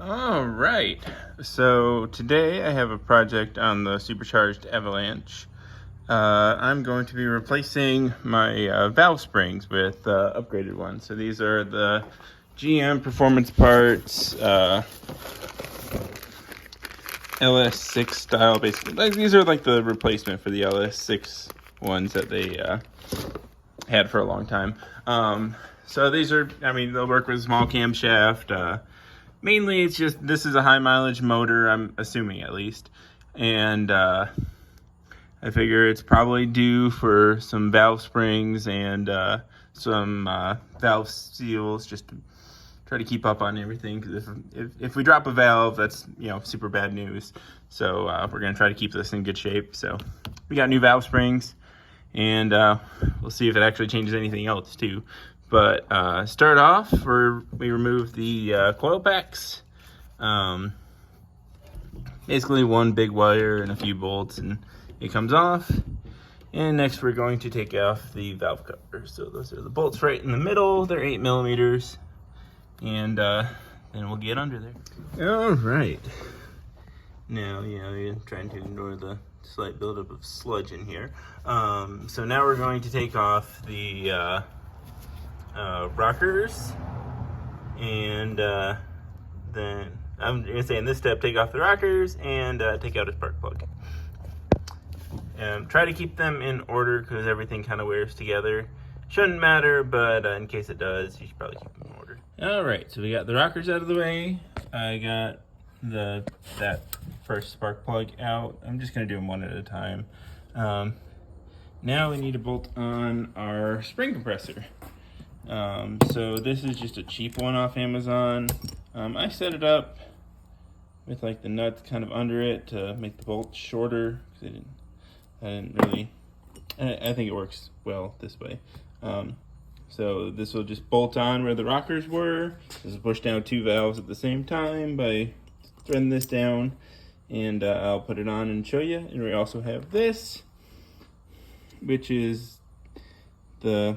All right, so today I have a project on the supercharged Avalanche. I'm going to be replacing my valve springs with upgraded ones. So these are the GM Performance Parts LS6 style, basically. Like, these are like the replacement for the LS6 ones that they had for a long time. So these are, I mean, they'll work with a small camshaft. Mainly, it's just, this is a high mileage motor, I'm assuming at least. And I figure it's probably due for some valve springs and some valve seals, just to try to keep up on everything. Because if we drop a valve, that's, super bad news. So we're going to try to keep this in good shape. So we got new valve springs, and we'll see if it actually changes anything else too. But start off, we remove the coil packs. Basically one big wire and a few bolts, and it comes off. And next we're going to take off the valve cover. So those are the bolts right in the middle. They're 8 millimeters. And then we'll get under there. All right. Now, you're trying to ignore the slight buildup of sludge in here. So now we're going to take off the rockers, and then I'm gonna say in this step, take off the rockers and take out a spark plug. Try to keep them in order because everything kind of wears together. Shouldn't matter, but in case it does, you should probably keep them in order. All right, so we got the rockers out of the way. I got that first spark plug out. I'm just gonna do them one at a time. Now we need to bolt on our spring compressor. So this is just a cheap one off Amazon. I set it up with like the nuts kind of under it to make the bolts shorter, because I think it works well this way. So this will just bolt on where the rockers were. This will push down 2 valves at the same time by threading this down, and I'll put it on and show you. And we also have this, which is the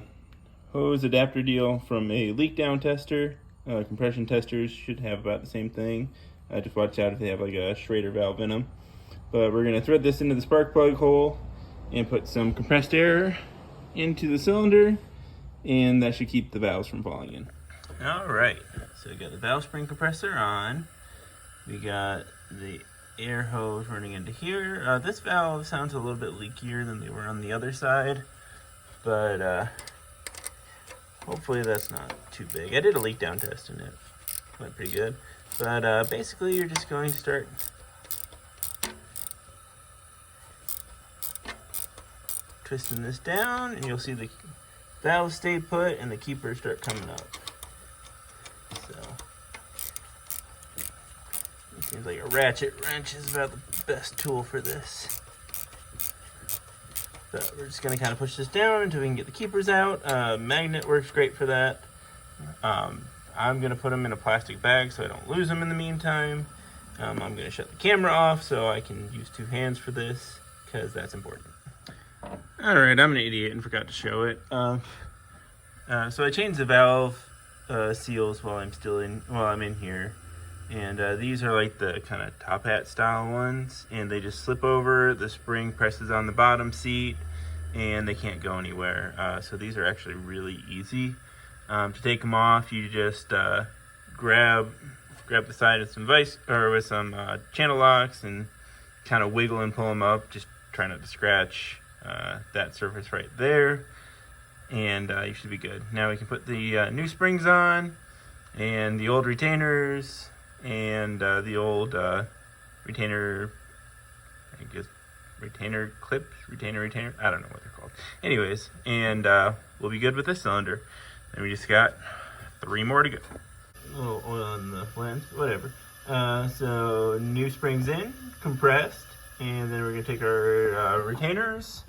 hose adapter deal from a leak down tester. Compression testers should have about the same thing. Just watch out if they have like a Schrader valve in them. But we're going to thread this into the spark plug hole and put some compressed air into the cylinder, and that should keep the valves from falling in. All right, so we got the valve spring compressor on. We got the air hose running into here. This valve sounds a little bit leakier than they were on the other side, but hopefully that's not too big. I did a leak down test and it went pretty good. But basically you're just going to start twisting this down, and you'll see the valves stay put and the keepers start coming up. So it seems like a ratchet wrench is about the best tool for this. So we're just going to kind of push this down until we can get the keepers out. Magnet works great for that. I'm going to put them in a plastic bag so I don't lose them in the meantime. I'm going to shut the camera off so I can use 2 hands for this, because that's important. Alright, I'm an idiot and forgot to show it. So I changed the valve seals while I'm in here. And these are like the kind of top hat style ones, and they just slip over. The spring presses on the bottom seat, and they can't go anywhere. So these are actually really easy. To take them off, you just grab the side of some with some channel locks and kind of wiggle and pull them up. Just try not to scratch that surface right there, and you should be good. Now we can put the new springs on, and the old retainers, and the old retainer clips, retainer, I don't know what they're called. Anyways, and we'll be good with this cylinder. And we just got 3 more to go. A little oil on the lens, whatever. So new springs in, compressed, and then we're gonna take our retainers.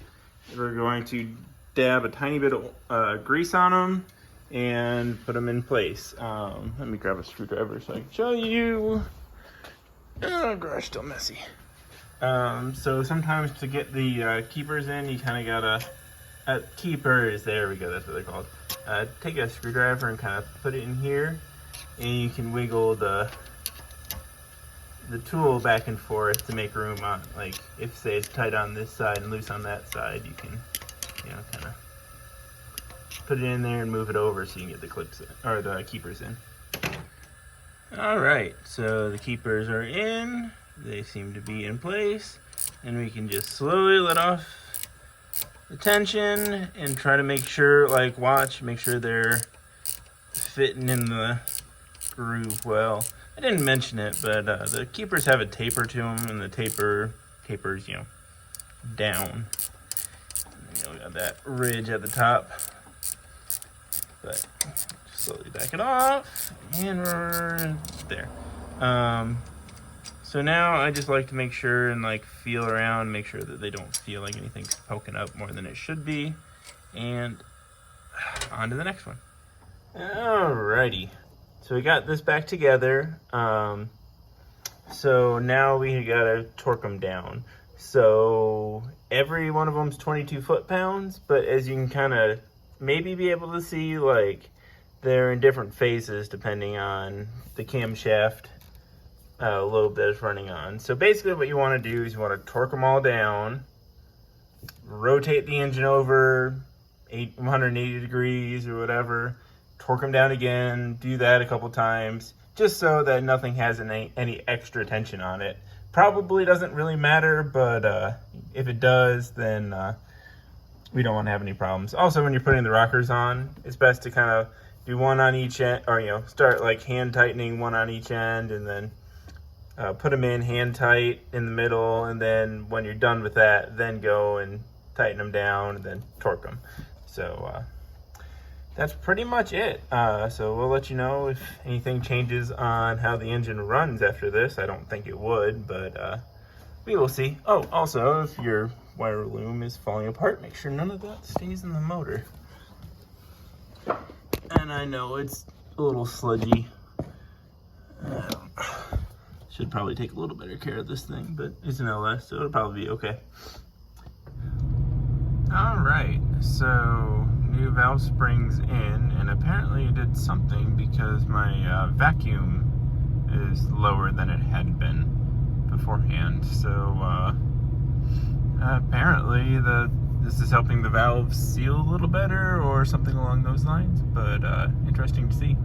We're going to dab a tiny bit of grease on them and put them in place. Let me grab a screwdriver so I can show you. Oh gosh, still messy. So sometimes to get the keepers in, you kind of gotta keepers, there we go, that's what they're called. Take a screwdriver and kind of put it in here, and you can wiggle the the tool back and forth to make room on, like, if say it's tight on this side and loose on that side, you can, you know, kind of put it in there and move it over so you can get the clips in, or the keepers in. All right, so the keepers are in. They seem to be in place, and we can just slowly let off the tension and try to make sure, like, make sure they're fitting in the groove well. I didn't mention it, but the keepers have a taper to them, and the tapers, you know, down. You know, we got that ridge at the top, but just slowly back it off, and we're there. So now I just like to make sure and like feel around, make sure that they don't feel like anything's poking up more than it should be, and on to the next one. Alrighty. So we got this back together. So now we gotta torque them down. So every one of them's 22 foot-pounds, but as you can kind of maybe be able to see, like, they're in different phases depending on the camshaft lobe that it's running on. So basically what you want to do is you want to torque them all down, rotate the engine over 180 degrees or whatever, torque them down again, do that a couple times, just so that nothing has any extra tension on it. Probably doesn't really matter, but if it does, then we don't want to have any problems. Also, when you're putting the rockers on, it's best to kind of do one on each end, or, you know, start like hand tightening one on each end, and then put them in hand tight in the middle, and then when you're done with that, then go and tighten them down and then torque them. So that's pretty much it. So we'll let you know if anything changes on how the engine runs after this. I don't think it would, but we will see. Oh, also, if your wire loom is falling apart, make sure none of that stays in the motor. And I know it's a little sludgy. Should probably take a little better care of this thing, but it's an LS, so it'll probably be okay. All right, so new valve springs in, and apparently it did something because my vacuum is lower than it had been beforehand. So apparently this is helping the valve seal a little better or something along those lines, but interesting to see.